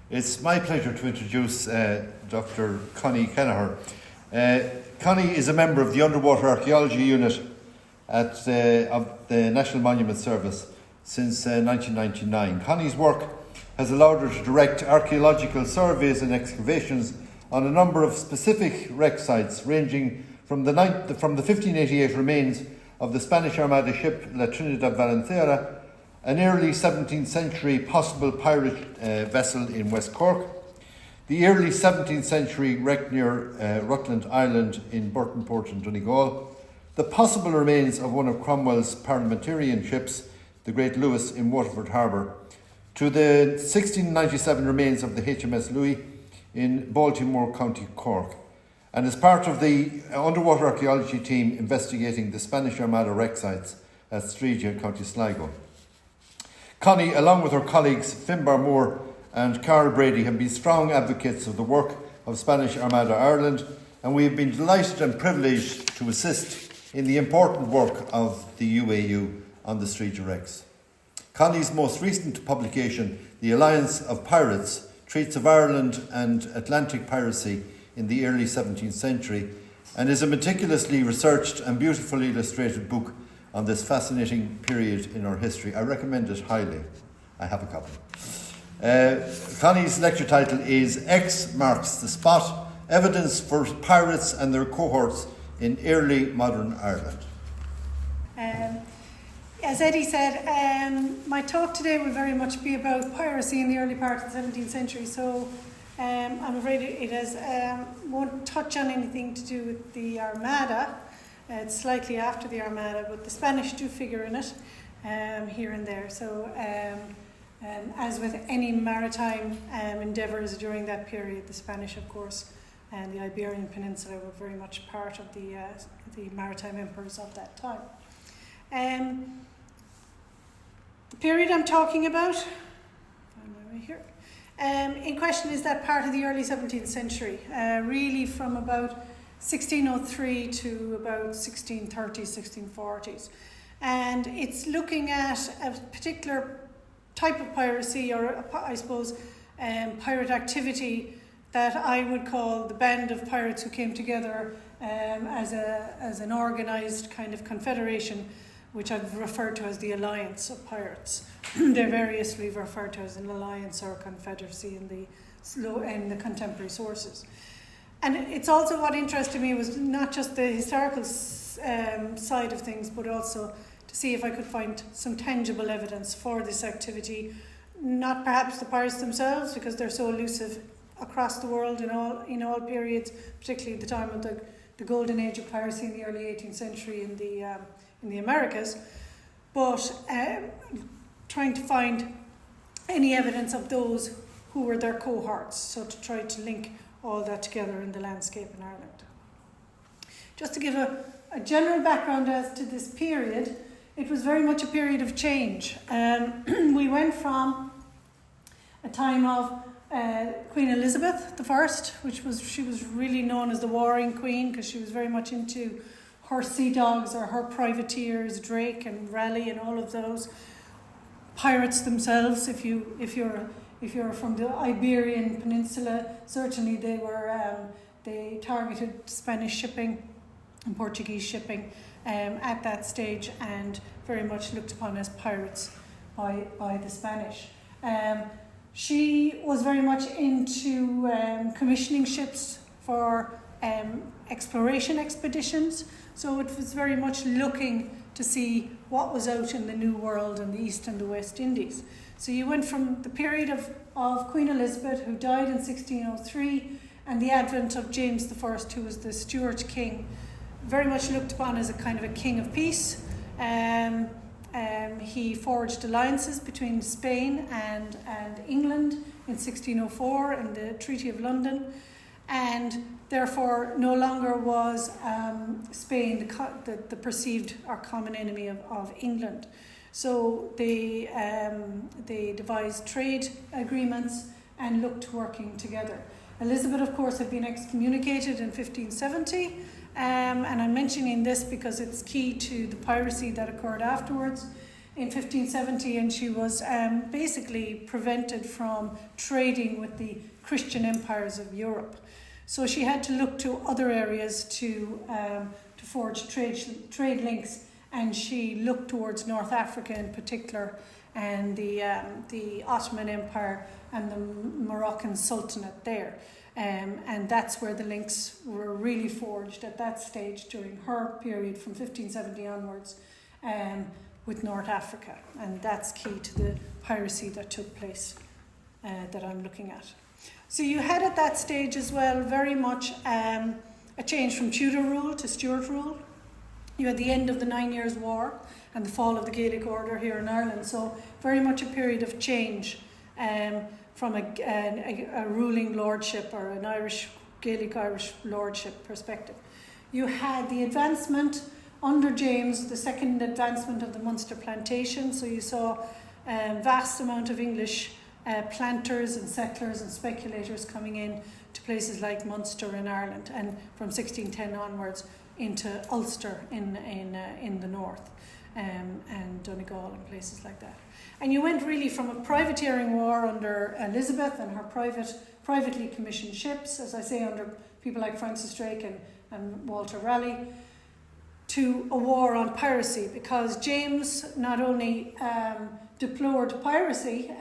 It's my pleasure to introduce Dr. Connie Kelleher. Connie is a member of the Underwater Archaeology Unit of the National Monument Service since 1999. Connie's work has allowed her to direct archaeological surveys and excavations on a number of specific wreck sites ranging from the 1588 remains of the Spanish Armada ship La Trinidad Valenciana, an early 17th century possible pirate vessel in West Cork, the early 17th century wreck near Rutland Island in Burtonport in Donegal, the possible remains of one of Cromwell's parliamentarian ships, the Great Lewis in Waterford Harbour, to the 1697 remains of the HMS Louis in Baltimore, County Cork, and as part of the underwater archaeology team investigating the Spanish Armada wreck sites at Streegia, County Sligo. Connie, along with her colleagues Finbar Moore and Carl Brady, have been strong advocates of the work of Spanish Armada Ireland, and we have been delighted and privileged to assist in the important work of the UAU on the Streegia wrecks. Connie's most recent publication, The Alliance of Pirates, treats of Ireland and Atlantic piracy in the early 17th century, and is a meticulously researched and beautifully illustrated book on this fascinating period in our history. I recommend it highly. I have a copy. Connie's lecture title is X Marks the Spot, Evidence for Pirates and Their Cohorts in Early Modern Ireland. As Eddie said, my talk today will very much be about piracy in the early part of the 17th century, so I'm afraid it won't touch on anything to do with the Armada. It's slightly after the Armada, but the Spanish do figure in it here and there. So as with any maritime endeavours during that period, the Spanish, of course, and the Iberian Peninsula were very much part of the maritime emperors of that time. The period I'm talking about, here, in question is that part of the early 17th century, really from about 1603 to about 1630s, 1640s. And it's looking at a particular type of piracy, or I suppose pirate activity that I would call the band of pirates who came together as an organised kind of confederation, which I've referred to as the Alliance of Pirates. They're variously referred to as an alliance or confederacy in the contemporary sources. And it's also what interested me was not just the historical side of things, but also to see if I could find some tangible evidence for this activity. Not perhaps the pirates themselves, because they're so elusive across the world in all periods, particularly at the time of the golden age of piracy in the early 18th century in the Americas, but trying to find any evidence of those who were their cohorts, so to try to link all that together in the landscape in Ireland. Just to give a general background as to this period, it was very much a period of change. We went from a time of Queen Elizabeth I, she was really known as the warring queen, because she was very much into her sea dogs or her privateers, Drake and Raleigh and all of those. Pirates themselves, if you're from the Iberian Peninsula, certainly they targeted Spanish shipping and Portuguese shipping at that stage, and very much looked upon as pirates by the Spanish. She was very much into commissioning ships for exploration expeditions, so it was very much looking to see what was out in the New World in the East and the West Indies. So you went from the period of Queen Elizabeth, who died in 1603, and the advent of James I, who was the Stuart king, very much looked upon as a kind of a king of peace. He forged alliances between Spain and England in 1604 in the Treaty of London, and therefore no longer was Spain the perceived or common enemy of England. So they devised trade agreements and looked to working together. Elizabeth, of course, had been excommunicated in 1570, and I'm mentioning this because it's key to the piracy that occurred afterwards. in 1570, and she was basically prevented from trading with the Christian empires of Europe. So she had to look to other areas to forge trade links, and she looked towards North Africa in particular, and the Ottoman Empire and the Moroccan Sultanate there. And that's where the links were really forged at that stage during her period from 1570 onwards with North Africa. And that's key to the piracy that took place that I'm looking at. So you had at that stage as well very much a change from Tudor rule to Stuart rule. You had the end of the 9 Years' War and the fall of the Gaelic order here in Ireland. So very much a period of change from a ruling lordship or an Gaelic-Irish lordship perspective. You had the advancement under James, the second advancement of the Munster plantation. So you saw a vast amount of English planters and settlers and speculators coming in to places like Munster in Ireland, and from 1610 onwards into Ulster in the north, and Donegal and places like that. And you went really from a privateering war under Elizabeth and her privately commissioned ships, as I say, under people like Francis Drake and Walter Raleigh, to a war on piracy, because James not only deplored piracy,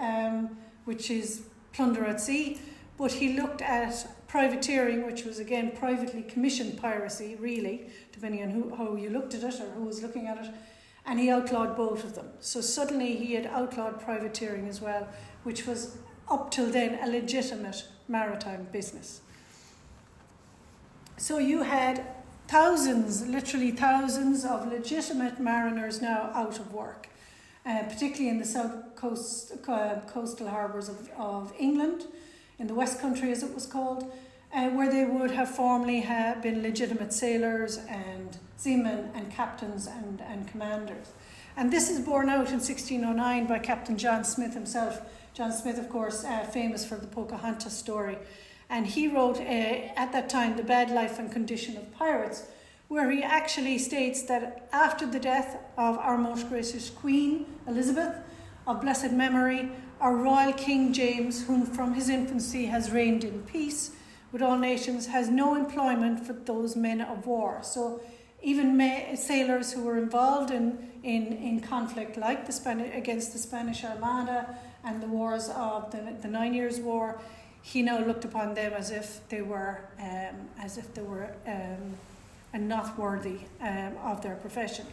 which is plunder at sea, but he looked at privateering, which was again privately commissioned piracy, really, depending on how you looked at it or who was looking at it, and he outlawed both of them. So suddenly he had outlawed privateering as well, which was up till then a legitimate maritime business. So you had thousands, literally thousands of legitimate mariners now out of work, particularly in the south coastal harbours of England, in the West Country as it was called, where they would have formerly been legitimate sailors and seamen and captains and commanders. And this is borne out in 1609 by Captain John Smith himself. John Smith, of course, famous for the Pocahontas story. And he wrote at that time, The Bad Life and Condition of Pirates, where he actually states that after the death of our most gracious Queen, Elizabeth, of blessed memory, our royal King James, whom from his infancy has reigned in peace with all nations, has no employment for those men of war. So even sailors who were involved in conflict like against the Spanish Armada and the wars of the 9 Years' War, he now looked upon them as if they were not worthy of their profession.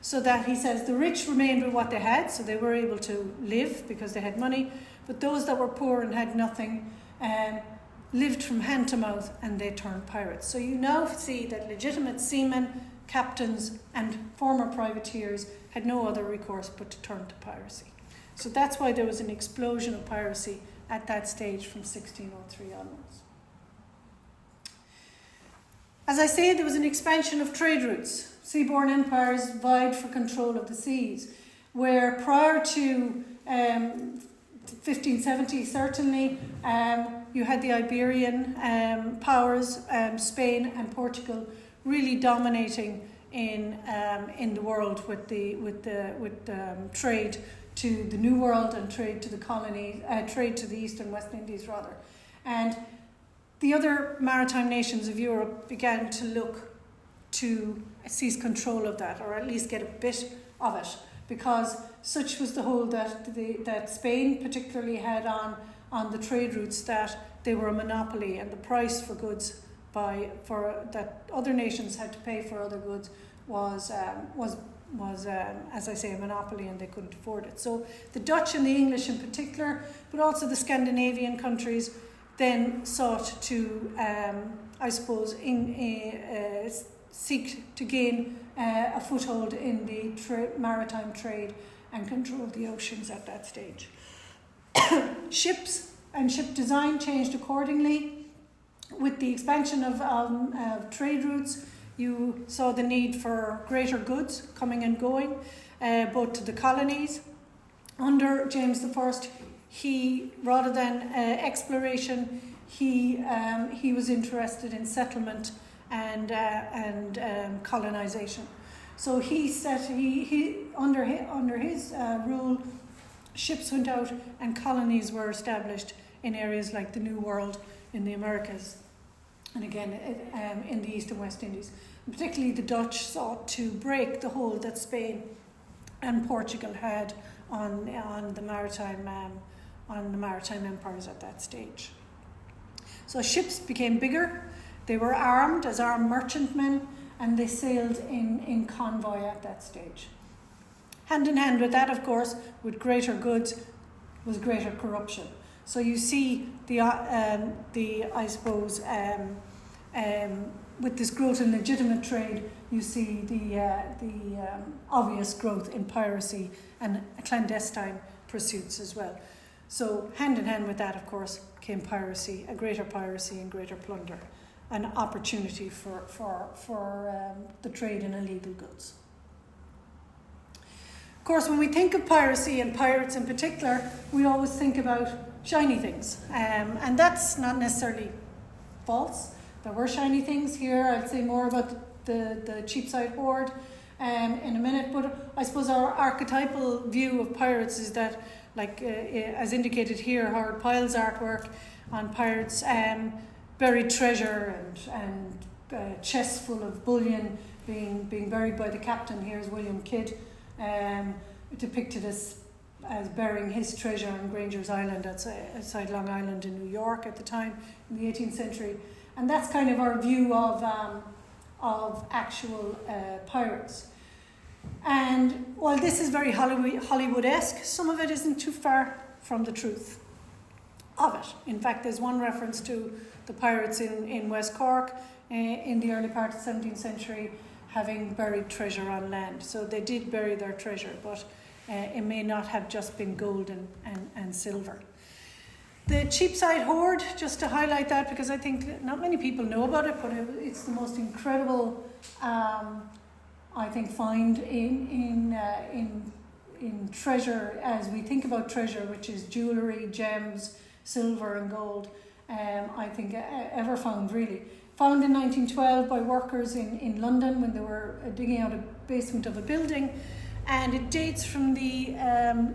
So that he says the rich remained with what they had, so they were able to live because they had money, but those that were poor and had nothing lived from hand to mouth, and they turned pirates. So you now see that legitimate seamen, captains and former privateers had no other recourse but to turn to piracy. So that's why there was an explosion of piracy at that stage from 1603 onwards. As I say, there was an expansion of trade routes. Seaborne empires vied for control of the seas, where prior to 1570 certainly, you had the Iberian powers, Spain and Portugal, really dominating in the world with trade to the New World and trade to the colonies, trade to the East and West Indies rather, and the other maritime nations of Europe began to look to seize control of that, or at least get a bit of it, because such was the hold that Spain particularly had on the trade routes, that they were a monopoly, and the price for goods that other nations had to pay for other goods was as I say, a monopoly, and they couldn't afford it. So the Dutch and the English in particular, but also the Scandinavian countries, then sought to, I suppose, seek to gain a foothold in the maritime trade and control the oceans at that stage. Ships and ship design changed accordingly. With the expansion of trade routes, you saw the need for greater goods coming and going, both to the colonies. Under James I, he, rather than exploration, he was interested in settlement and colonization. So under his rule, ships went out and colonies were established in areas like the New World in the Americas, and again in the East and West Indies. And particularly the Dutch sought to break the hold that Spain and Portugal had on the maritime empires at that stage. So ships became bigger. They were armed as armed merchantmen, and they sailed in convoy at that stage. Hand in hand with that, of course, with greater goods was greater corruption. So you see with this growth in legitimate trade, you see the obvious growth in piracy and clandestine pursuits as well. So hand in hand with that, of course, came piracy and greater plunder, an opportunity for the trade in illegal goods. Of course, when we think of piracy and pirates in particular, we always think about shiny things, and that's not necessarily false. There were shiny things here. I'll say more about the Cheapside Hoard in a minute, but I suppose our archetypal view of pirates is that, like as indicated here, Howard Pyle's artwork on pirates, buried treasure and chests full of bullion being buried by the captain. Here's William Kidd, depicted as burying his treasure on Granger's Island outside Long Island in New York at the time in the 18th century. And that's kind of our view of actual pirates. And while this is very Hollywood-esque, some of it isn't too far from the truth of it. In fact, there's one reference to the pirates in West Cork in the early part of the 17th century having buried treasure on land. So they did bury their treasure, but it may not have just been gold and silver. The Cheapside Hoard, just to highlight that, because I think not many people know about it, but it's the most incredible, I think, find in treasure, as we think about treasure, which is jewellery, gems, silver and gold, I think ever found, really. Found in 1912 by workers in London when they were digging out a basement of a building, and it dates from the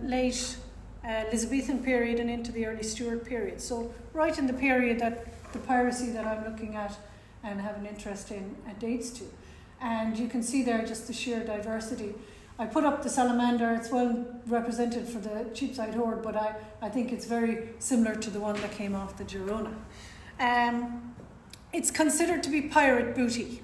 late Elizabethan period and into the early Stuart period. So right in the period that the piracy that I'm looking at and have an interest in dates to. And you can see there just the sheer diversity. I put up the salamander. It's well represented for the Cheapside Hoard, but I think it's very similar to the one that came off the Girona. It's considered to be pirate booty.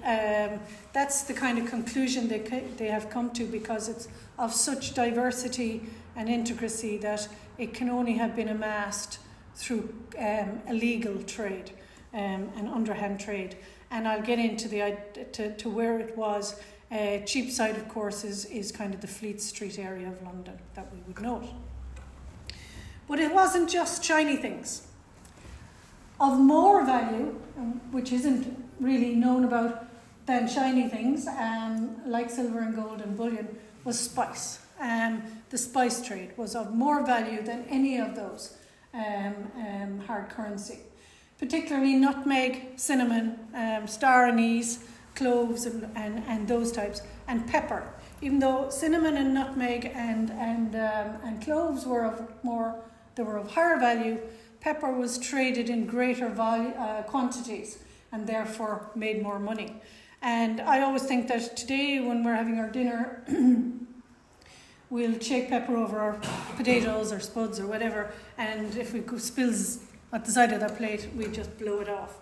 That's the kind of conclusion they have come to, because it's of such diversity and intricacy that it can only have been amassed through illegal trade and underhand trade. And I'll get into to where it was. Cheapside, of course, is kind of the Fleet Street area of London that we would note. But it wasn't just shiny things. Of more value, which isn't really known about than shiny things, like silver and gold and bullion, was spice. The spice trade was of more value than any of those hard currency. Particularly nutmeg, cinnamon, star anise, cloves and those types, and pepper. Even though cinnamon and nutmeg and cloves were of higher value, pepper was traded in greater quantities and therefore made more money. And I always think that today, when we're having our dinner, we'll shake pepper over our potatoes or spuds or whatever, and if it spills at the side of that plate, we just blow it off,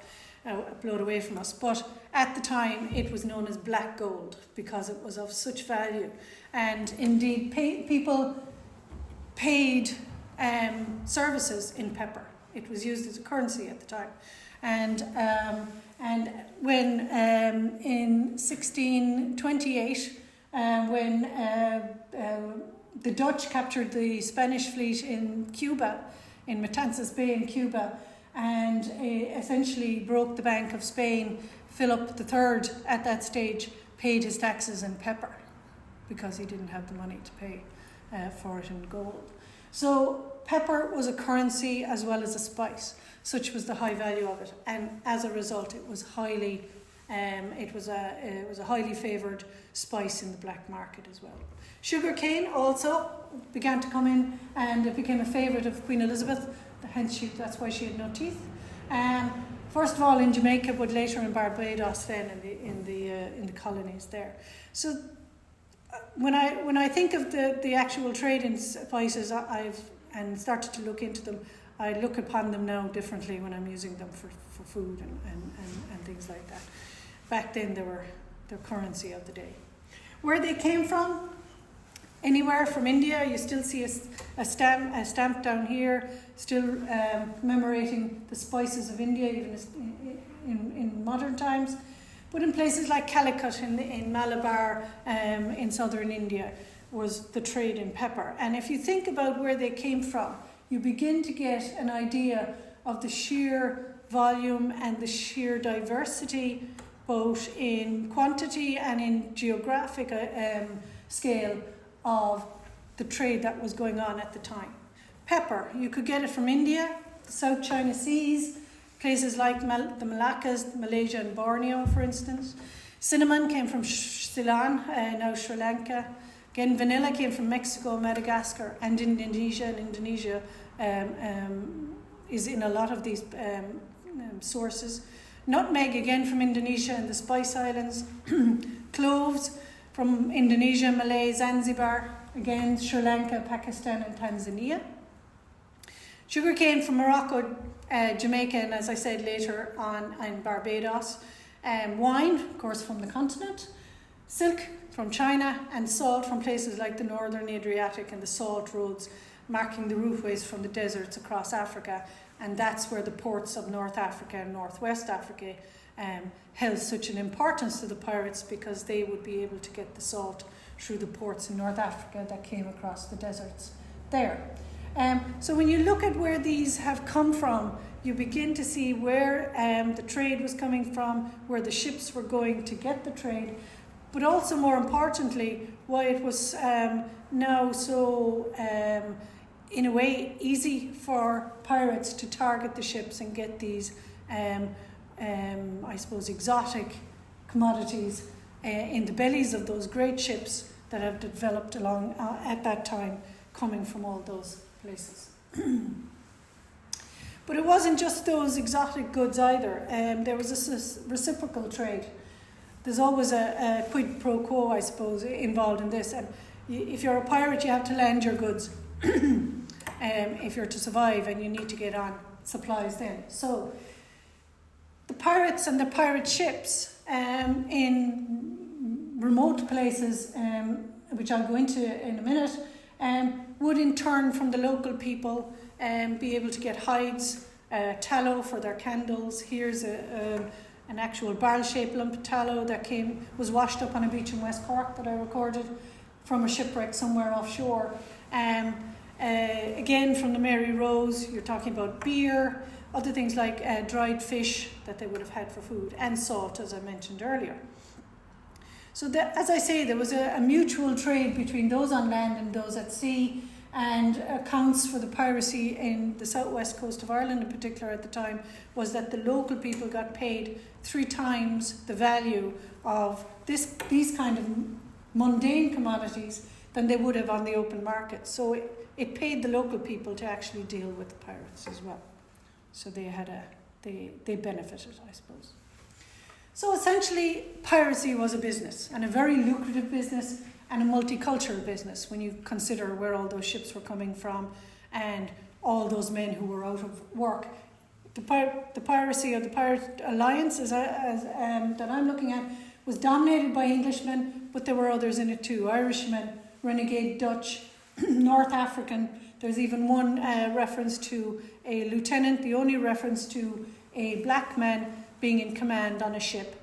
blow it away from us. But at the time, it was known as black gold because it was of such value. And indeed, people paid services in pepper. It was used as a currency at the time. And when in 1628, when the Dutch captured the Spanish fleet in Cuba, in Matanzas Bay in Cuba, and essentially broke the Bank of Spain, Philip III at that stage paid his taxes in pepper because he didn't have the money to pay for it in gold. So pepper was a currency as well as a spice. Such was the high value of it, and as a result it was highly It was a highly favoured spice in the black market as well. Sugarcane also began to come in, and it became a favourite of Queen Elizabeth. Hence, that's why she had no teeth. First of all in Jamaica, but later in Barbados, then in the colonies there. So when I think of the actual trade in spices, and started to look into them, I look upon them now differently when I'm using them for food and things like that. Back then, they were the currency of the day. Where they came from, anywhere from India, you still see a stamp down here, still commemorating the spices of India, even in modern times. But in places like Calicut in Malabar, in southern India, was the trade in pepper. And if you think about where they came from, you begin to get an idea of the sheer volume and the sheer diversity, both in quantity and in geographic scale, of the trade that was going on at the time. Pepper, you could get it from India, the South China Seas, places like the Malaccas, Malaysia and Borneo, for instance. Cinnamon came from Ceylon, now Sri Lanka. Again, vanilla came from Mexico, Madagascar, and Indonesia. And Indonesia is in a lot of these sources. Nutmeg, again from Indonesia and the Spice Islands. Cloves from Indonesia, Malay, Zanzibar, again Sri Lanka, Pakistan and Tanzania. Sugarcane from Morocco, Jamaica, and as I said later on in Barbados. Wine, of course, from the continent. Silk from China, and salt from places like the northern Adriatic and the salt roads, marking the routeways from the deserts across Africa. And that's where the ports of North Africa and Northwest Africa held such an importance to the pirates, because they would be able to get the salt through the ports in North Africa that came across the deserts there. So when you look at where these have come from, you begin to see where the trade was coming from, where the ships were going to get the trade, but also more importantly, why it was now so, in a way, easy for pirates to target the ships and get these, I suppose, exotic commodities in the bellies of those great ships that have developed along at that time, coming from all those places. But it wasn't just those exotic goods either. There was a reciprocal trade. There's always a quid pro quo, I suppose, involved in this. And if you're a pirate, you have to land your goods if you're to survive, and you need to get on supplies then. So the pirates and the pirate ships in remote places, which I'll go into in a minute, would in turn from the local people be able to get hides, tallow for their candles. Here's an actual barrel-shaped lump of tallow that was washed up on a beach in West Cork that I recorded from a shipwreck somewhere offshore. Again, from the Mary Rose, you're talking about beer, other things like dried fish that they would have had for food, and salt, as I mentioned earlier. So as I say, there was a mutual trade between those on land and those at sea, and accounts for the piracy in the southwest coast of Ireland in particular at the time was that the local people got paid 3 times the value of these kind of mundane commodities than they would have on the open market. So it paid the local people to actually deal with the pirates as well. So they benefited, I suppose. So essentially, piracy was a business, and a very lucrative business, and a multicultural business when you consider where all those ships were coming from and all those men who were out of work. The piracy, or the pirate alliance that I'm looking at, was dominated by Englishmen, but there were others in it too. Irishmen, renegade Dutch, North African. There's even one reference to a lieutenant, the only reference to a black man being in command on a ship.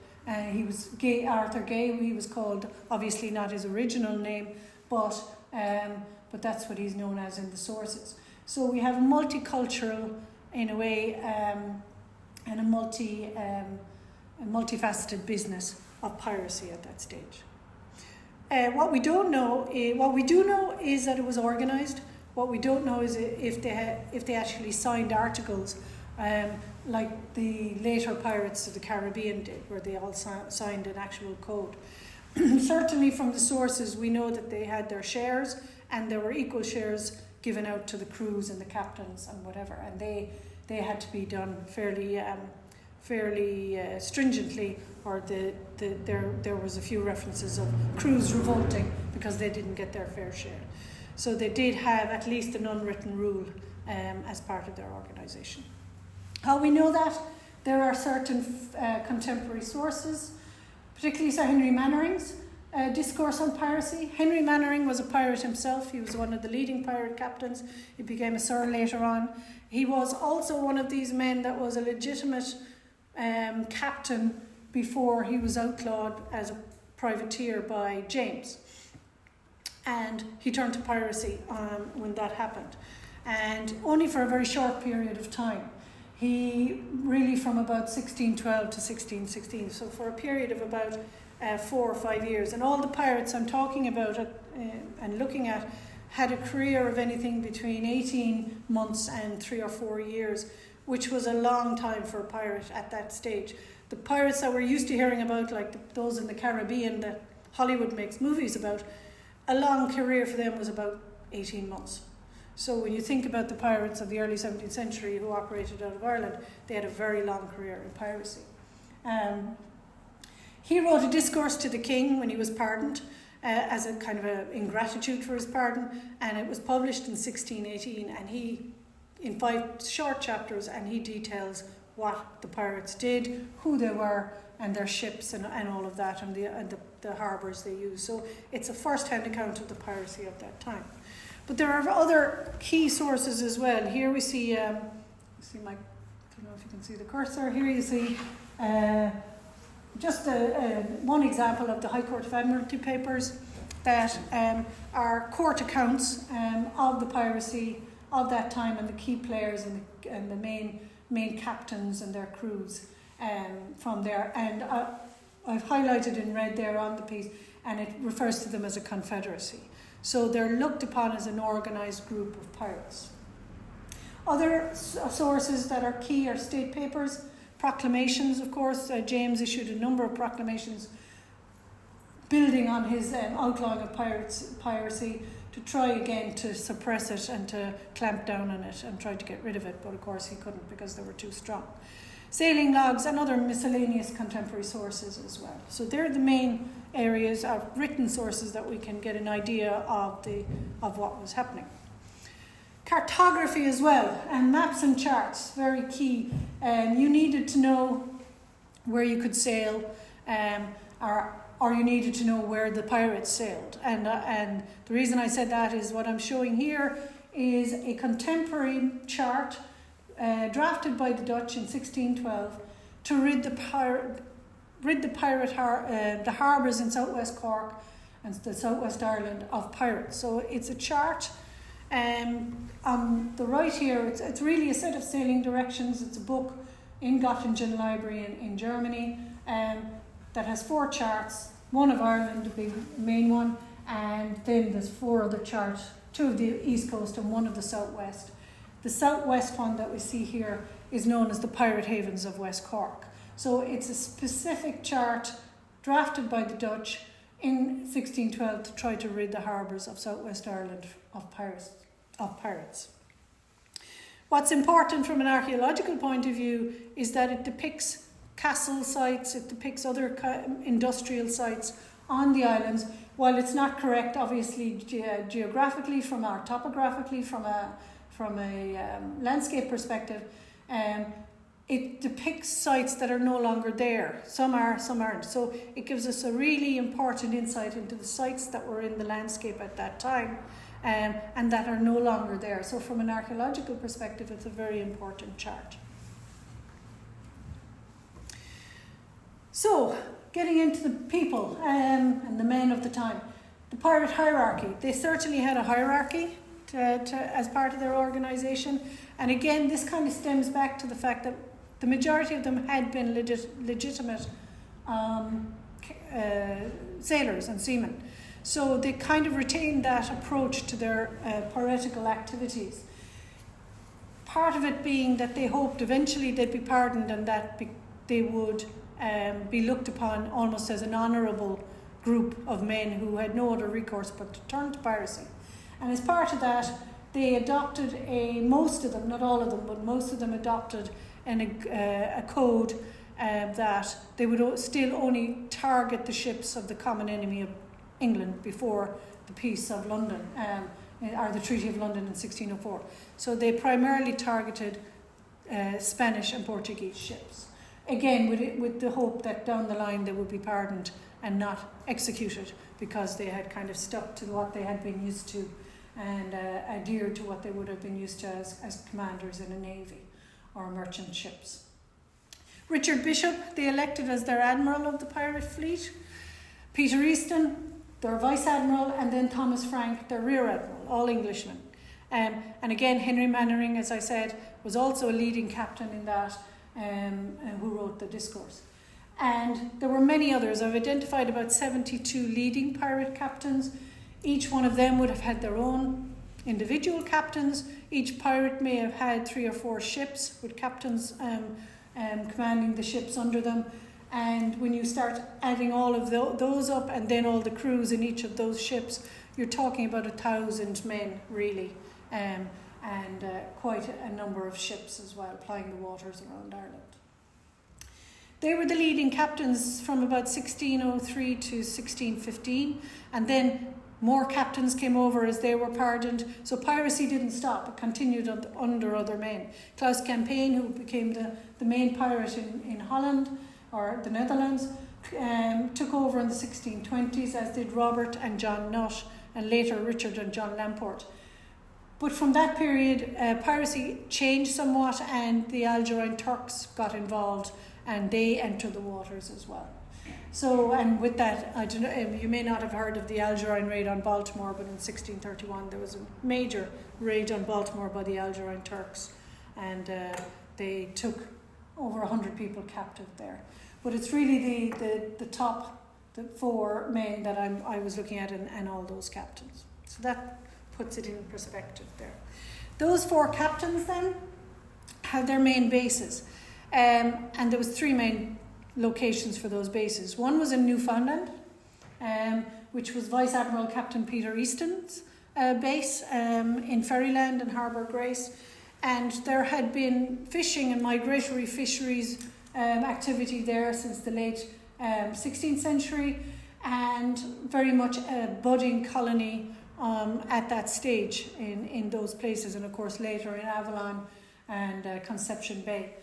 He was Arthur Gay, he was called, obviously not his original name, but that's what he's known as in the sources. So we have a multicultural, in a way, and a multifaceted business of piracy at that stage. What we do know is that it was organised. What we don't know is if they actually signed articles like the later Pirates of the Caribbean did, where they all signed an actual code. Certainly from the sources, we know that they had their shares, and there were equal shares given out to the crews and the captains and whatever, and they had to be done fairly stringently, or there was a few references of crews revolting because they didn't get their fair share. So they did have at least an unwritten rule as part of their organisation. How we know that? There are certain contemporary sources, particularly Sir Henry Mannering's Discourse on Piracy. Henry Mannering was a pirate himself. He was one of the leading pirate captains. He became a sir later on. He was also one of these men that was a legitimate captain before he was outlawed as a privateer by James. And he turned to piracy when that happened. And only for a very short period of time. He really from about 1612 to 1616, so for a period of about 4 or 5 years. And all the pirates I'm talking about and looking at had a career of anything between 18 months and 3 or 4 years, which was a long time for a pirate at that stage. The pirates that we're used to hearing about, like those in the Caribbean that Hollywood makes movies about, a long career for them was about 18 months. So when you think about the pirates of the early 17th century who operated out of Ireland, they had a very long career in piracy. He wrote a discourse to the king when he was pardoned as a kind of ingratitude for his pardon, and it was published in 1618, and he, in 5 short chapters, and he details what the pirates did, who they were, and their ships and all of that, and the harbours they used. So it's a first-hand account of the piracy of that time. But there are other key sources as well. Here we see, I don't know if you can see the cursor. Here you see just one example of the High Court of Admiralty papers that are court accounts of the piracy of that time, and the key players and the main captains and their crews from there. And I've highlighted in red there on the piece, and it refers to them as a confederacy. So they're looked upon as an organised group of pirates. Other sources that are key are state papers, proclamations, of course. James issued a number of proclamations building on his outlawing of piracy to try again to suppress it and to clamp down on it and try to get rid of it, but of course he couldn't because they were too strong. Sailing logs and other miscellaneous contemporary sources as well. So they're the main areas of written sources that we can get an idea of what was happening. Cartography as well, and maps and charts, very key. You needed to know where you could sail, or you needed to know where the pirates sailed. And the reason I said that is what I'm showing here is a contemporary chart drafted by the Dutch in 1612 to rid the harbours in southwest Cork and the southwest Ireland of pirates. So it's a chart. On the right here, it's really a set of sailing directions. It's a book in Göttingen Library in Germany that has 4 charts, one of Ireland, the big main one, and then there's 4 other charts, 2 of the east coast and 1 of the southwest. The southwest one that we see here is known as the Pirate Havens of West Cork. So it's a specific chart drafted by the Dutch in 1612 to try to rid the harbours of southwest Ireland of pirates. What's important from an archaeological point of view is that it depicts castle sites, it depicts other industrial sites on the islands. While it's not correct, obviously, geographically, topographically, from a landscape perspective, it depicts sites that are no longer there. Some are, some aren't. So it gives us a really important insight into the sites that were in the landscape at that time and that are no longer there. So from an archaeological perspective, it's a very important chart. So, getting into the people and the men of the time. The pirate hierarchy. They certainly had a hierarchy as part of their organisation. And again, this kind of stems back to the fact that the majority of them had been legitimate sailors and seamen. So they kind of retained that approach to their piratical activities. part of it being that they hoped eventually they'd be pardoned and that they would be looked upon almost as an honourable group of men who had no other recourse but to turn to piracy. And as part of that, they adopted most of them, not all of them, but most of them adopted a code that they would still only target the ships of the common enemy of England before the Peace of London, or the Treaty of London in 1604. So they primarily targeted Spanish and Portuguese ships. Again, with the hope that down the line they would be pardoned and not executed, because they had kind of stuck to what they had been used to and adhered to what they would have been used to as commanders in a navy or merchant ships. Richard Bishop, they elected as their admiral of the pirate fleet. Peter Easton, their vice admiral, and then Thomas Frank, their rear admiral, all Englishmen. And again, Henry Mannering, as I said, was also a leading captain in that, who wrote the Discourse. And there were many others. I've identified about 72 leading pirate captains. Each one of them would have had their own individual captains. Each pirate may have had 3 or 4 ships with captains commanding the ships under them. And when you start adding all of those up and then all the crews in each of those ships, you're talking about 1,000 men, really, and quite a number of ships as well, plying the waters around Ireland. They were the leading captains from about 1603 to 1615, and then more captains came over as they were pardoned. So piracy didn't stop, it continued under other men. Klaus Campaign, who became the main pirate in Holland, or the Netherlands, took over in the 1620s, as did Robert and John Nutt, and later Richard and John Lamport. But from that period, piracy changed somewhat, and the Algerine Turks got involved, and they entered the waters as well. So, and with that, I don't know, you may not have heard of the Algerine raid on Baltimore, but in 1631 there was a major raid on Baltimore by the Algerine Turks, and they took over 100 people captive there. But it's really the top, the 4 men that I was looking at, and all those captains. So that puts it in perspective there. Those 4 captains then had their main bases, and there was 3 main locations for those bases. One was in Newfoundland, which was Vice Admiral Captain Peter Easton's base in Ferryland and Harbour Grace, and there had been fishing and migratory fisheries activity there since the late 16th century, and very much a budding colony at that stage in those places, and of course later in Avalon and Conception Bay.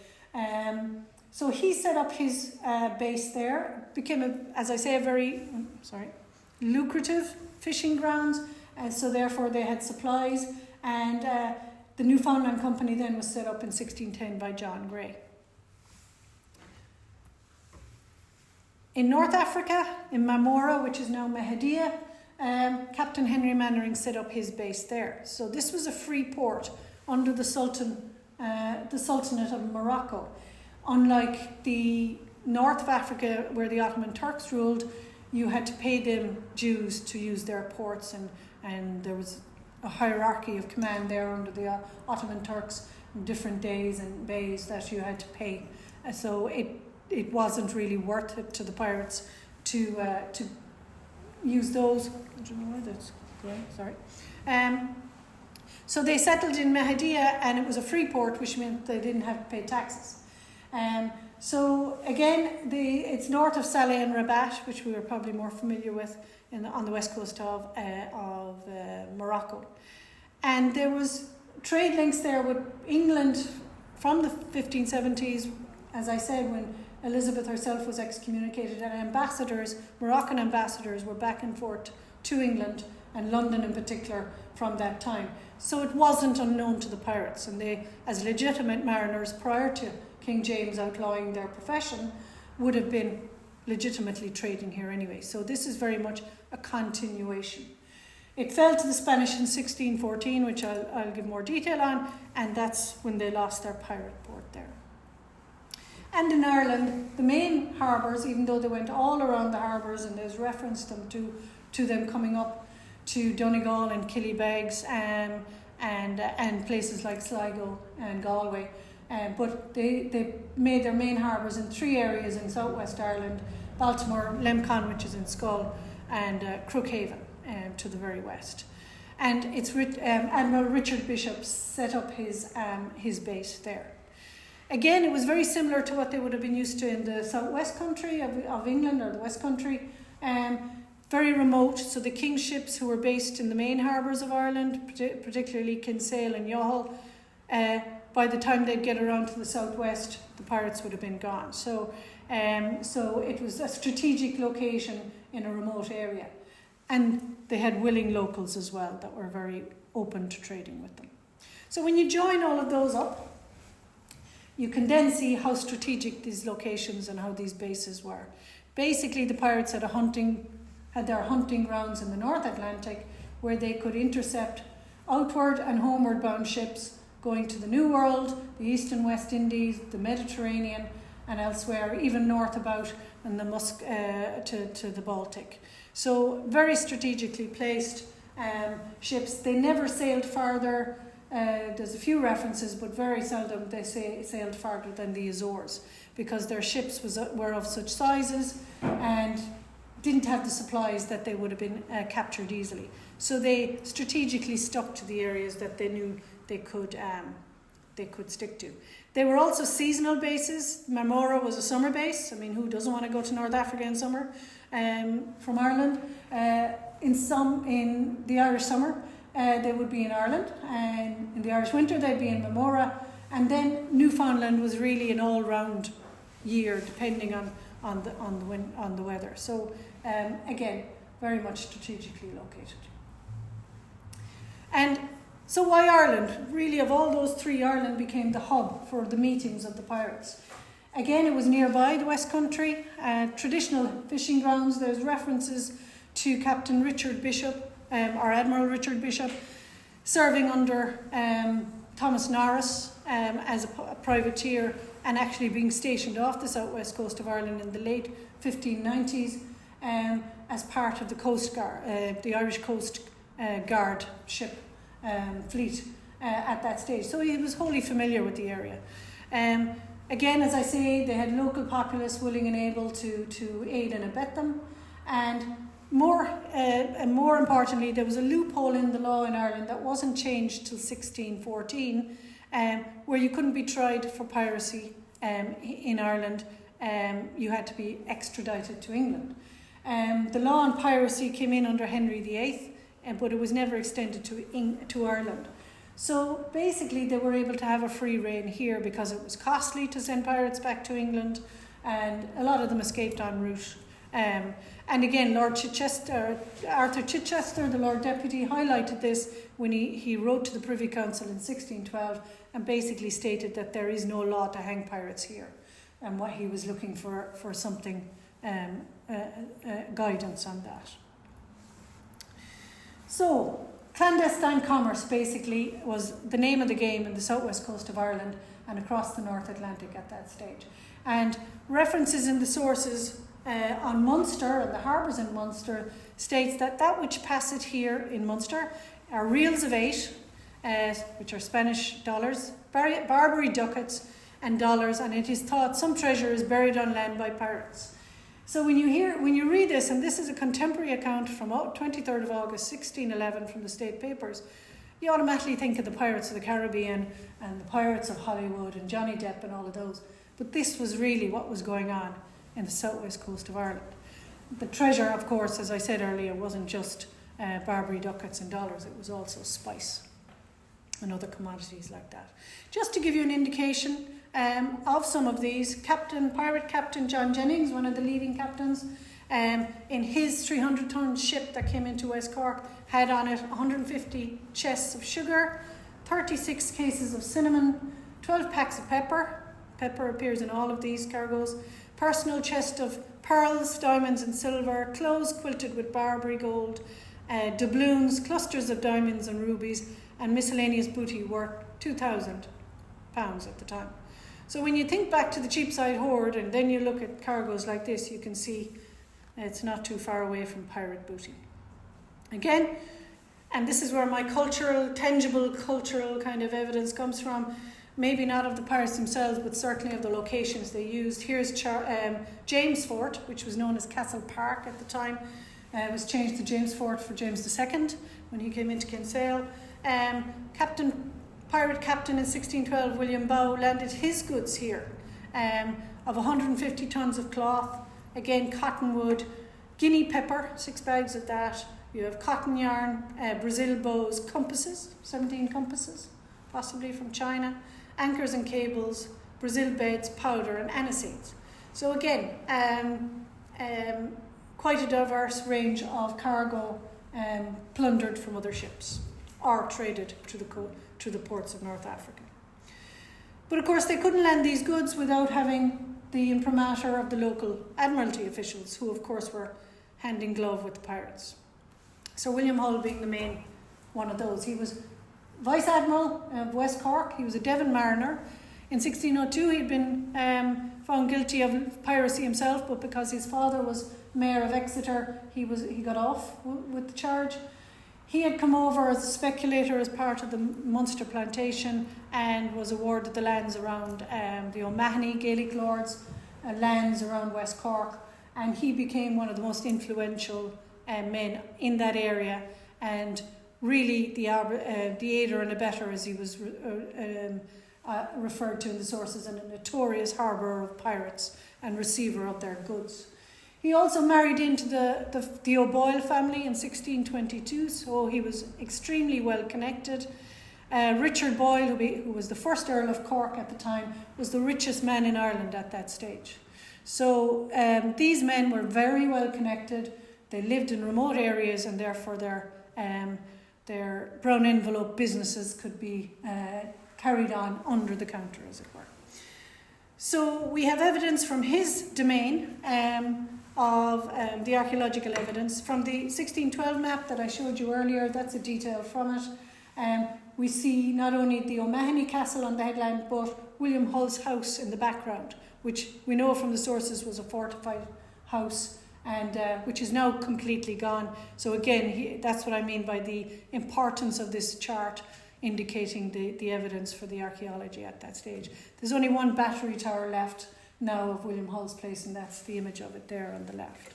So he set up his base there, became, as I say, a very lucrative fishing grounds, and so therefore they had supplies, and the Newfoundland Company then was set up in 1610 by John Gray. In North Africa, in Marmora, which is now Mahdia, Captain Henry Mannering set up his base there. So this was a free port under the Sultanate of Morocco. Unlike the north of Africa, where the Ottoman Turks ruled, you had to pay them dues to use their ports, and there was a hierarchy of command there under the Ottoman Turks, different days and bays that you had to pay. So it wasn't really worth it to the pirates to use those. I don't know why that's going. Sorry. So they settled in Mahdia, and it was a free port, which meant they didn't have to pay taxes. So again, it's north of Saleh and Rabat, which we were probably more familiar with on the west coast of Morocco. And there was trade links there with England from the 1570s, as I said, when Elizabeth herself was excommunicated, and ambassadors, Moroccan ambassadors, were back and forth to England and London in particular from that time. So it wasn't unknown to the pirates, and they, as legitimate mariners prior to King James outlawing their profession, would have been legitimately trading here anyway. So this is very much a continuation. It fell to the Spanish in 1614, which I'll give more detail on, and that's when they lost their pirate port there. And in Ireland, the main harbours, even though they went all around the harbours, and there's reference to them coming up to Donegal and Killybegs, and places like Sligo and Galway. But they made their main harbours in 3 areas in southwest Ireland: Baltimore, Lemcon, which is in Schull, and Crookhaven to the very west. And it's Admiral Richard Bishop set up his base there. Again, it was very similar to what they would have been used to in the southwest country of England, or the west country. Very remote, so the king's ships who were based in the main harbours of Ireland, particularly Kinsale and Youghal, by the time they'd get around to the southwest, the pirates would have been gone. So it was a strategic location in a remote area. And they had willing locals as well that were very open to trading with them. So when you join all of those up, you can then see how strategic these locations and how these bases were. Basically, the pirates had their hunting grounds in the North Atlantic, where they could intercept outward and homeward bound ships going to the New World, the East and West Indies, the Mediterranean, and elsewhere, even north about and to the Baltic. So very strategically placed ships. They never sailed farther. There's a few references, but very seldom they sailed farther than the Azores, because their ships were of such sizes and didn't have the supplies that they would have been captured easily. So they strategically stuck to the areas that they knew they could stick to. They were also seasonal bases. Marmora was a summer base. I mean, who doesn't want to go to North Africa in summer from Ireland? In the Irish summer, they would be in Ireland, and in the Irish winter they'd be in Marmora, and then Newfoundland was really an all-round year, depending on the weather. So again, very much strategically located. And so why Ireland? Really, of all those 3, Ireland became the hub for the meetings of the pirates. Again, it was nearby the West Country, traditional fishing grounds. There's references to Captain Richard Bishop, or Admiral Richard Bishop, serving under Thomas Norris as a privateer, and actually being stationed off the southwest coast of Ireland in the late 1590s as part of the Coast Guard, the Irish Coast Guard ship fleet at that stage. So he was wholly familiar with the area. Again, as I say, they had local populace willing and able to aid and abet them. And more importantly, there was a loophole in the law in Ireland that wasn't changed till 1614, where you couldn't be tried for piracy in Ireland. You had to be extradited to England. The law on piracy came in under Henry VIII, but it was never extended to Ireland. So basically they were able to have a free rein here because it was costly to send pirates back to England, and a lot of them escaped en route. And again, Arthur Chichester, the Lord Deputy, highlighted this when he wrote to the Privy Council in 1612 and basically stated that there is no law to hang pirates here, and what he was looking for something, guidance on that. So, clandestine commerce basically was the name of the game in the southwest coast of Ireland and across the North Atlantic at that stage. And references in the sources on Munster and the harbours in Munster states that which passeth here in Munster are reals of 8, which are Spanish dollars, Barbary ducats and dollars, and it is thought some treasure is buried on land by pirates. So when you read this, and this is a contemporary account from 23rd of August 1611 from the State Papers, you automatically think of the Pirates of the Caribbean and the Pirates of Hollywood and Johnny Depp and all of those. But this was really what was going on in the southwest coast of Ireland. The treasure, of course, as I said earlier, wasn't just Barbary ducats and dollars, it was also spice and other commodities like that. Just to give you an indication of some of these, Pirate Captain John Jennings, one of the leading captains, in his 300-ton ship that came into West Cork, had on it 150 chests of sugar, 36 cases of cinnamon, 12 packs of pepper. Pepper appears in all of these cargoes. Personal chest of pearls, diamonds and silver, clothes quilted with Barbary gold, doubloons, clusters of diamonds and rubies, and miscellaneous booty worth £2,000 at the time. So when you think back to the Cheapside hoard and then you look at cargoes like this, you can see it's not too far away from pirate booty. Again, and this is where my tangible cultural kind of evidence comes from, maybe not of the pirates themselves, but certainly of the locations they used. Here's James Fort, which was known as Castle Park at the time. It was changed to James Fort for James II when he came into Kinsale. Pirate captain in 1612, William Bow, landed his goods here of 150 tons of cloth, again cottonwood, guinea pepper, 6 bags of that. You have cotton yarn, Brazil bows, compasses, 17 compasses, possibly from China, anchors and cables, Brazil beds, powder and aniseeds. So again, quite a diverse range of cargo plundered from other ships or traded to the ports of North Africa. But of course they couldn't land these goods without having the imprimatur of the local admiralty officials, who of course were hand in glove with the pirates. So William Hull being the main one of those. He was Vice Admiral of West Cork. He was a Devon mariner. In 1602 he'd been found guilty of piracy himself, but because his father was Mayor of Exeter, he got off with the charge. He had come over as a speculator as part of the Munster plantation and was awarded the lands around the O'Mahony Gaelic lords, lands around West Cork, and he became one of the most influential men in that area, and really the aider and abettor, as he was referred to in the sources, and a notorious harbourer of pirates and receiver of their goods. He also married into the O'Boyle family in 1622, so he was extremely well connected. Richard Boyle, who was the first Earl of Cork at the time, was the richest man in Ireland at that stage. So these men were very well connected. They lived in remote areas, and therefore their brown envelope businesses could be carried on under the counter, as it were. So we have evidence from his domain of the archaeological evidence. From the 1612 map that I showed you earlier, that's a detail from it. We see not only the O'Mahony Castle on the headland, but William Hull's house in the background, which we know from the sources was a fortified house, and which is now completely gone. So again, that's what I mean by the importance of this chart, indicating the evidence for the archaeology at that stage. There's only one battery tower left now of William Hull's place, and that's the image of it there on the left.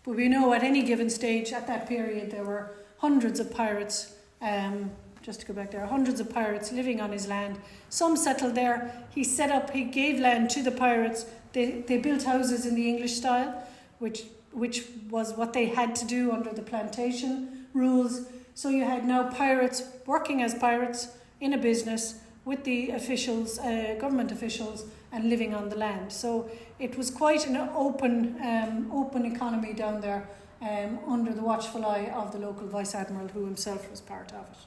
But we know at any given stage at that period there were hundreds of pirates, just to go back there, hundreds of pirates living on his land. Some settled there. He gave land to the pirates. They built houses in the English style, which was what they had to do under the plantation rules. So you had now pirates working as pirates in a business with the officials, government officials, and living on the land. So it was quite an open economy down there, under the watchful eye of the local Vice Admiral, who himself was part of it.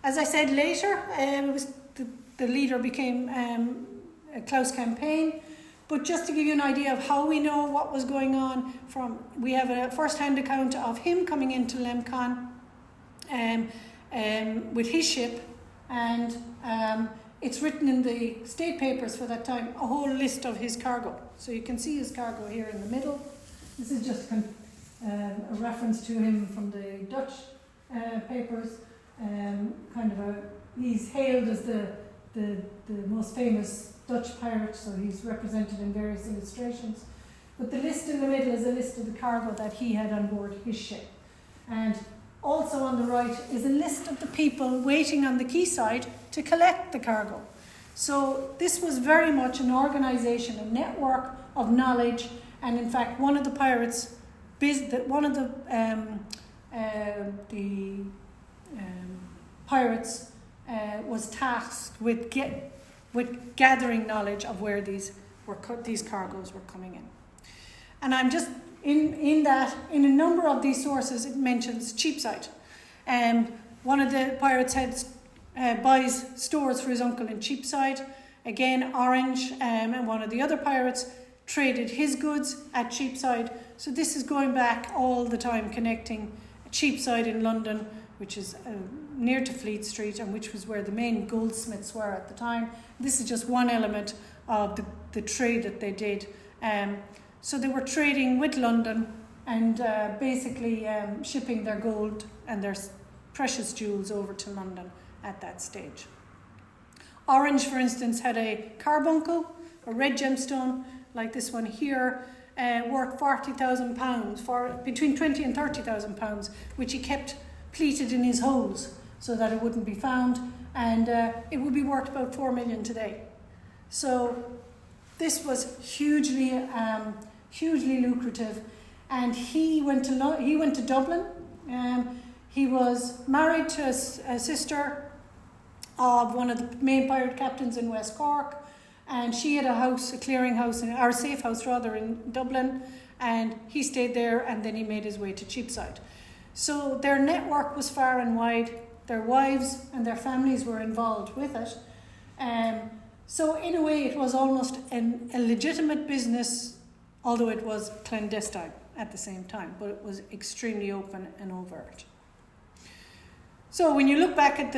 As I said later, the leader became Klaus Campaign. But just to give you an idea of how we know what was going on, we have a first-hand account of him coming into Lemcon with his ship, and it's written in the state papers for that time, a whole list of his cargo. So you can see his cargo here in the middle. This is just a reference to him from the Dutch papers. He's hailed as the most famous Dutch pirate, so he's represented in various illustrations. But the list in the middle is a list of the cargo that he had on board his ship. And also on the right is a list of the people waiting on the quayside to collect the cargo. So this was very much an organisation, a network of knowledge, and in fact one of the pirates, pirates was tasked with gathering knowledge of where these cargoes were coming in. And I'm just in a number of these sources it mentions Cheapside. One of the pirates buys stores for his uncle in Cheapside. Again, Orange and one of the other pirates traded his goods at Cheapside. So this is going back all the time, connecting Cheapside in London, which is near to Fleet Street, and which was where the main goldsmiths were at the time. This is just one element of the trade that they did. So they were trading with London and basically shipping their gold and their precious jewels over to London at that stage. Orange, for instance, had a carbuncle, a red gemstone, like this one here, worth £40,000, for between £20,000 and £30,000, which he kept pleated in his hose so that it wouldn't be found, and it would be worth about 4 million today. So this was hugely lucrative, and he went to Dublin. He was married to a sister of one of the main pirate captains in West Cork, and she had a clearing house, or a safe house rather, in Dublin, and he stayed there, and then he made his way to Cheapside. So their network was far and wide. Their wives and their families were involved with it. So in a way it was almost a legitimate business, although it was clandestine at the same time, but it was extremely open and overt. So when you look back at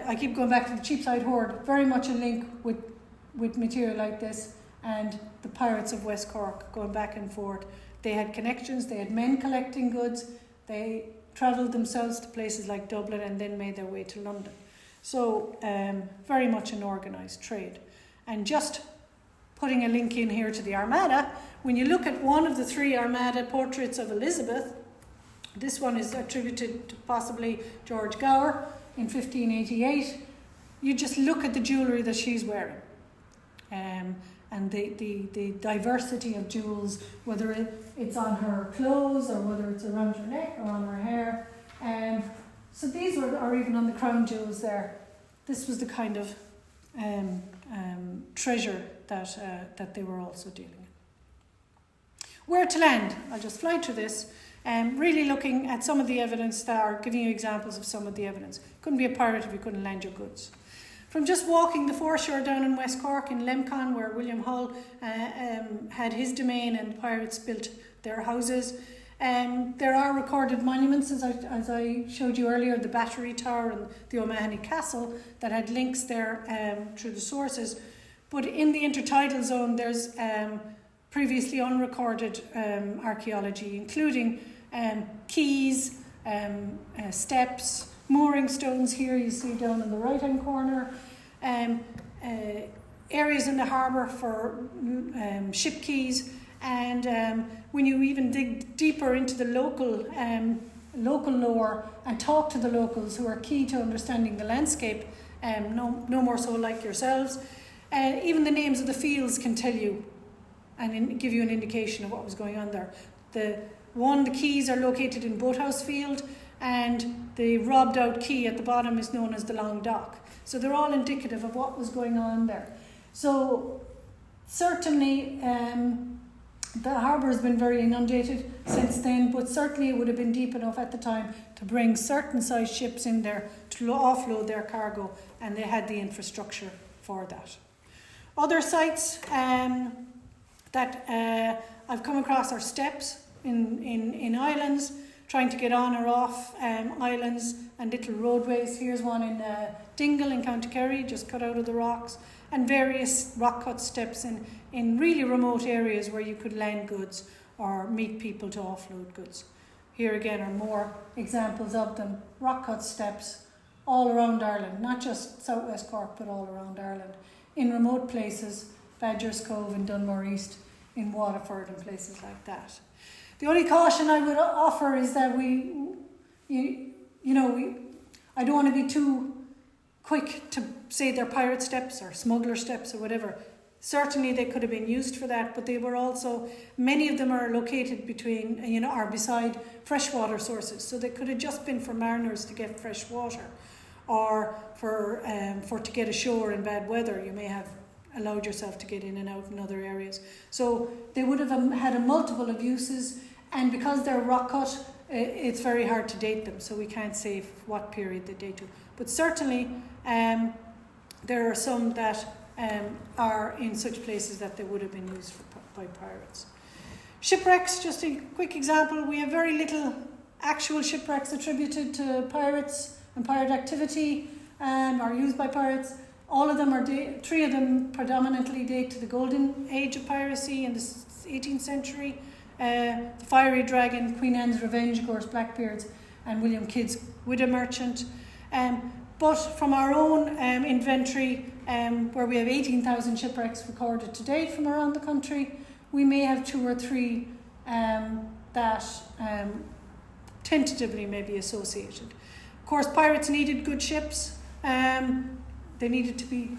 I keep going back to the Cheapside Hoard, very much a link with material like this and the pirates of West Cork going back and forth. They had connections, they had men collecting goods, they travelled themselves to places like Dublin and then made their way to London. So very much an organised trade. And just putting a link in here to the Armada, when you look at one of the 3 Armada portraits of Elizabeth, this one is attributed to possibly George Gower in 1588. You just look at the jewellery that she's wearing, and the diversity of jewels, whether it's on her clothes or whether it's around her neck or on her hair. So these are even on the crown jewels there. This was the kind of treasure that they were also dealing in. Where to land? I'll just fly through this. Really looking at some of the evidence there, giving you examples of some of the evidence. Couldn't be a pirate if you couldn't land your goods. From just walking the foreshore down in West Cork in Lemcon, where William Hull had his domain and pirates built their houses, there are recorded monuments, as I showed you earlier, the Battery Tower and the O'Mahony Castle, that had links there through the sources. But in the intertidal zone, there's previously unrecorded archaeology, including quays, steps, mooring stones here you see down in the right hand corner, areas in the harbour for ship quays, and when you even dig deeper into the local lore and talk to the locals, who are key to understanding the landscape, no more so like yourselves, even the names of the fields can tell you and give you an indication of what was going on there. The quays are located in Boathouse Field, and the robbed out quay at the bottom is known as the Long Dock. So they're all indicative of what was going on there. So certainly the harbour has been very inundated since then, but certainly it would have been deep enough at the time to bring certain size ships in there to offload their cargo, and they had the infrastructure for that. Other sites that I've come across are steps in islands, trying to get on or off islands, and little roadways. Here's one in Dingle in County Kerry, just cut out of the rocks, and various rock cut steps in really remote areas where you could land goods or meet people to offload goods. Here again are more examples of them, rock cut steps all around Ireland, not just southwest Cork, but all around Ireland, in remote places, Badger's Cove in Dunmore East, in Waterford and places like that. The only caution I would offer is that I don't want to be too quick to say they're pirate steps or smuggler steps or whatever. Certainly they could have been used for that, but they were also, many of them are located between, or beside freshwater sources. So they could have just been for mariners to get fresh water, or for to get ashore in bad weather. You may have allowed yourself to get in and out in other areas. So they would have had a multiple of uses, and because they're rock cut, it's very hard to date them, so we can't say what period they date to. But certainly there are some that are in such places that they would have been used by pirates. Shipwrecks, just a quick example. We have very little actual shipwrecks attributed to pirates and pirate activity are used by pirates. All of them are, 3 of them predominantly date to the golden age of piracy in the 18th century, The Fiery Dragon, Queen Anne's Revenge, of course, Blackbeards, and William Kidd's Widow Merchant. But from our own inventory, where we have 18,000 shipwrecks recorded to date from around the country, we may have 2 or 3 that tentatively may be associated. Of course, pirates needed good ships. They needed to be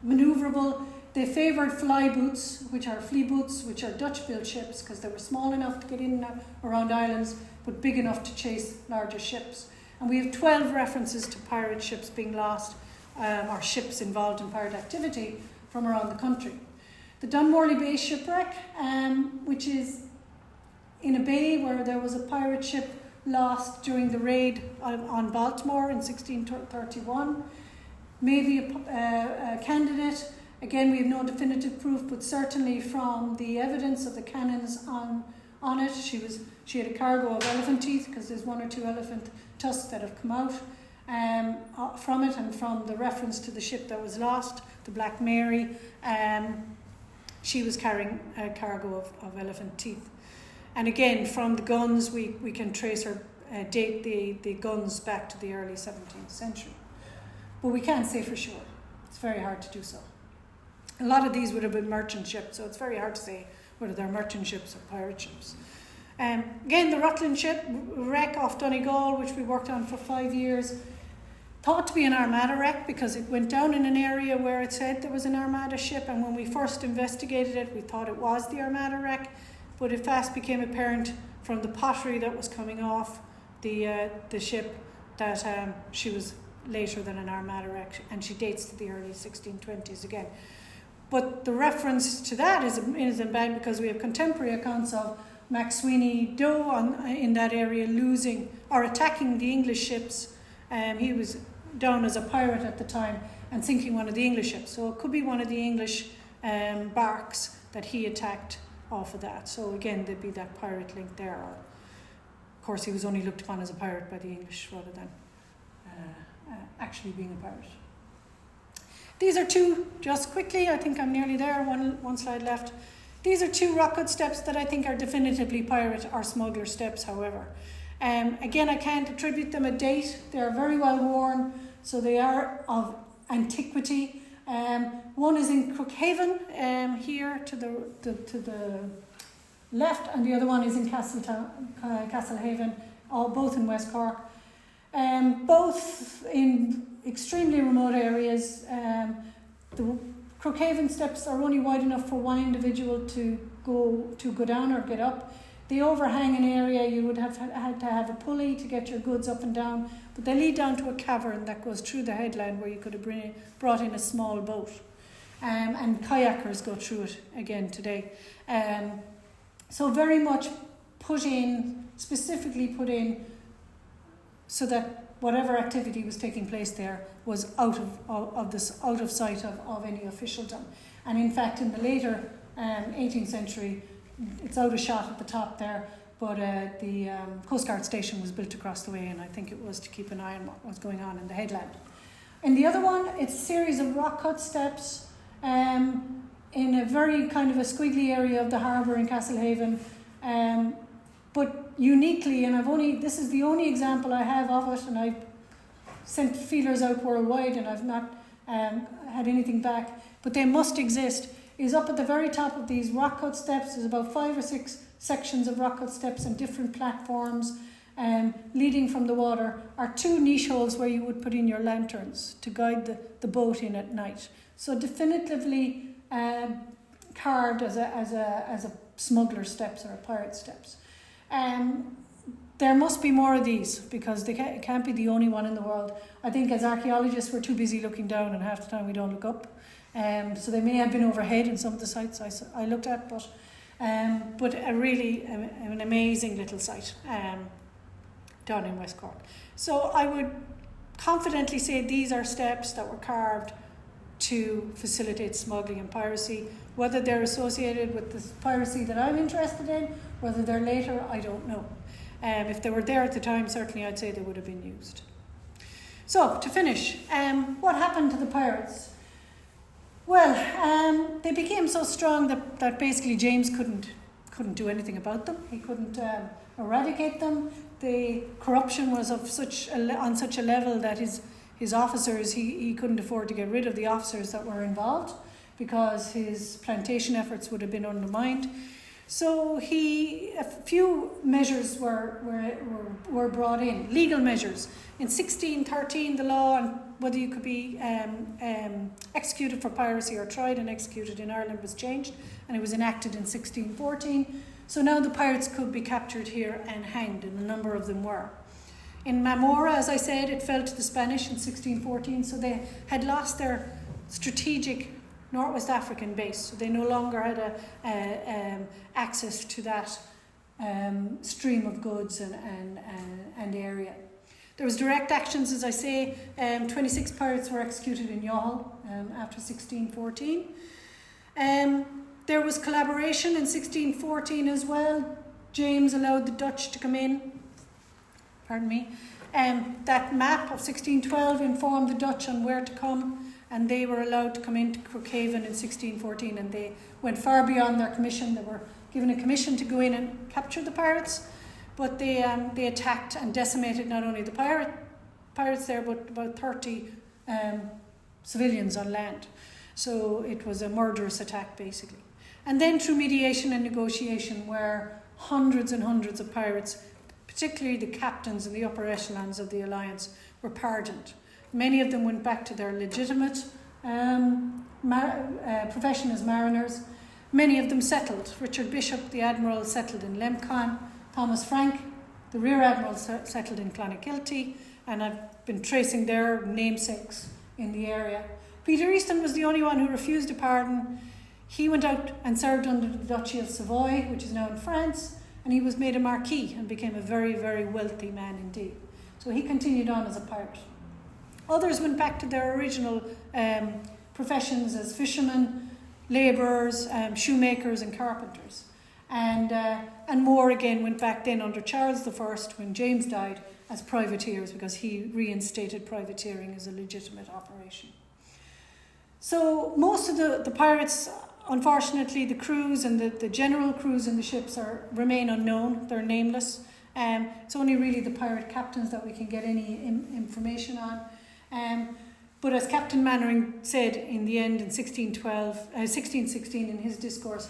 manoeuvrable. They favoured fly boots, which are flea boots, which are Dutch-built ships, because they were small enough to get in around islands, but big enough to chase larger ships. And we have 12 references to pirate ships being lost, or ships involved in pirate activity from around the country. The Dunmorley Bay shipwreck, which is in a bay where there was a pirate ship lost during the raid on Baltimore in 1631, may be a candidate. Again, we have no definitive proof, but certainly from the evidence of the cannons on it, she had a cargo of elephant teeth, because there's 1 or 2 elephant tusks that have come out from it, and from the reference to the ship that was lost, the Black Mary, she was carrying a cargo of elephant teeth. And again, from the guns, we can trace or date the guns back to the early 17th century. But we can't say for sure. It's very hard to do so. A lot of these would have been merchant ships, so it's very hard to say whether they're merchant ships or pirate ships. Again, the Rutland ship wreck off Donegal, which we worked on for 5 years, thought to be an Armada wreck because it went down in an area where it said there was an Armada ship, and when we first investigated it, we thought it was the Armada wreck, but it fast became apparent from the pottery that was coming off the ship that she was later than an Armada wreck, and she dates to the early 1620s again. But the reference to that isn't bad, because we have contemporary accounts of MacSweeney Doe in that area losing or attacking the English ships. He was down as a pirate at the time and sinking one of the English ships. So it could be one of the English barks that he attacked off of that. So again, there'd be that pirate link there. Or, of course, he was only looked upon as a pirate by the English rather than actually being a pirate. These are 2, just quickly, I think I'm nearly there, one slide left. These are 2 rock cut steps that I think are definitively pirate or smuggler steps, however. Again, I can't attribute them a date. They are very well worn, so they are of antiquity. One is in Crookhaven, here to the left, and the other one is in Castlehaven, both in West Cork. Both in extremely remote areas. The Crookhaven steps are only wide enough for one individual to go down or get up. They overhang an area. You would have had to have a pulley to get your goods up and down, but they lead down to a cavern that goes through the headland where you could have brought in a small boat. And kayakers go through it again today. So very much specifically put in so that whatever activity was taking place there was out of sight of any officialdom. And in fact, in the later 18th century, it's out of shot at the top there, but the Coast Guard station was built across the way, and I think it was to keep an eye on what was going on in the headland. In the other one, it's a series of rock cut steps in a very kind of a squiggly area of the harbour in Castlehaven, but uniquely, and this is the only example I have of it, and I've sent feelers out worldwide and I've not had anything back, but they must exist, is up at the very top of these rock cut steps. There's about 5 or 6 sections of rock cut steps and different platforms leading from the water are 2 niche holes where you would put in your lanterns to guide the boat in at night. So definitively carved as a smuggler steps or a pirate steps. There must be more of these because it can't be the only one in the world. I think as archaeologists we're too busy looking down, and half the time we don't look up. So they may have been overhead in some of the sites I looked at, but a really an amazing little site down in West Cork. So I would confidently say these are steps that were carved to facilitate smuggling and piracy. Whether they're associated with the piracy that I'm interested in, whether they're later, I don't know. If they were there at the time, certainly I'd say they would have been used. So, to finish, what happened to the pirates? Well, they became so strong that basically James couldn't do anything about them. He couldn't eradicate them. The corruption was on such a level that his officers, he couldn't afford to get rid of the officers that were involved, because his plantation efforts would have been undermined. So a few measures were brought in, legal measures. In 1613, the law on whether you could be executed for piracy or tried and executed in Ireland was changed, and it was enacted in 1614. So now the pirates could be captured here and hanged, and a number of them were. In Marmora, as I said, it fell to the Spanish in 1614, so they had lost their strategic Northwest African base, so they no longer had access to that stream of goods and area. There was direct actions, as I say. 26 pirates were executed in Youghal after 1614. There was collaboration in 1614 as well. James allowed the Dutch to come in. Pardon me. That map of 1612 informed the Dutch on where to come, and they were allowed to come into Crookhaven in 1614, and they went far beyond their commission. They were given a commission to go in and capture the pirates, but they attacked and decimated not only the pirates there, but about 30 civilians on land. So it was a murderous attack, basically. And then through mediation and negotiation, where hundreds and hundreds of pirates, particularly the captains and the upper echelons of the alliance, were pardoned. Many of them went back to their legitimate profession as mariners. Many of them settled. Richard Bishop, the admiral, settled in Lemcon. Thomas Frank, the rear admiral, settled in Clonakilty, and I've been tracing their namesakes in the area. Peter Easton was the only one who refused a pardon. He went out and served under the Duchy of Savoy, which is now in France, and he was made a marquis and became a very, very wealthy man indeed. So he continued on as a pirate. Others went back to their original professions as fishermen, labourers, shoemakers and carpenters. And more again went back then under Charles I, when James died, as privateers, because he reinstated privateering as a legitimate operation. So most of the pirates, unfortunately, the crews and the general crews in the ships remain unknown. They're nameless. It's only really the pirate captains that we can get any information on. But as Captain Mannering said in the end in 1616 in his Discourse,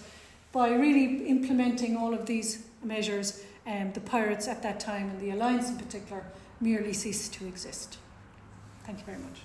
by really implementing all of these measures, the pirates at that time, and the alliance in particular, merely ceased to exist. Thank you very much.